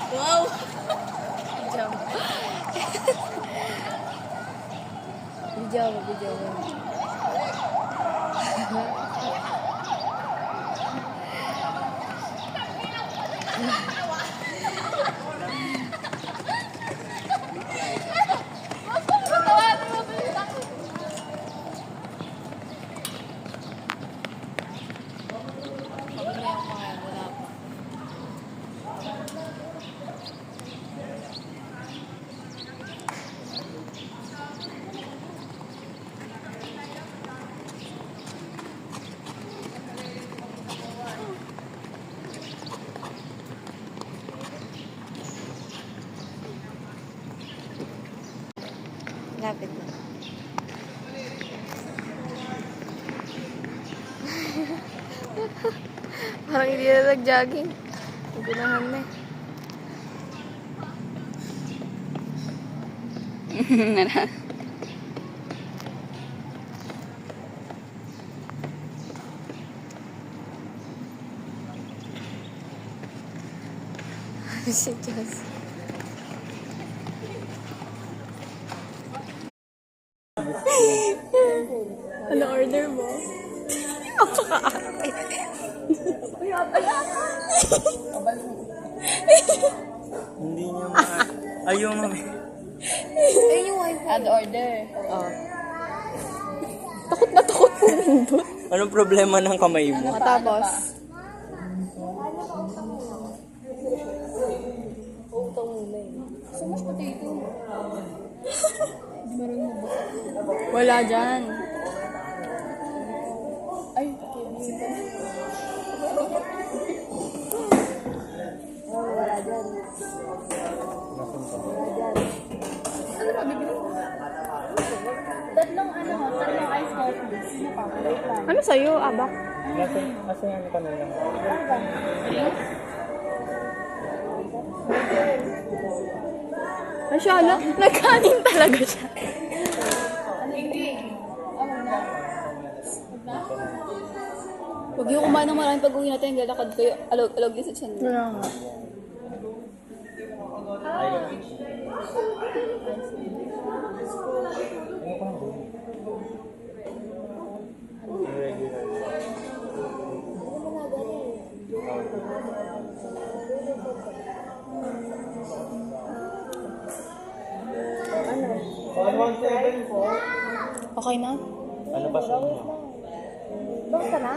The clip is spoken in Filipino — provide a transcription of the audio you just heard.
Wow! Jump. Video. Lapit na. Parang hindi na nag-jogging. Nagunahan na eh. Si Jazz. Ano order mo? Napaka-arte. Hindi niya Ayun, mami. Ayun yung wifi. Add order. Oh. Takot na takot po nindot. Anong problema ng kamay mo? Matapos. Wala dyan. Ay, wala dyan. Tatlong ice coffee. Sino pa? Ano sa'yo, abak? Kasi ano kami lang. Ay, siya, nagkanin talaga siya. Huwag yung kumain ng maraming pag-uwi natin. Lalakad kayo. Alog din sa tiyan. Wala nga. Ano? Okay na? Ano pa sa inyo? Basta na?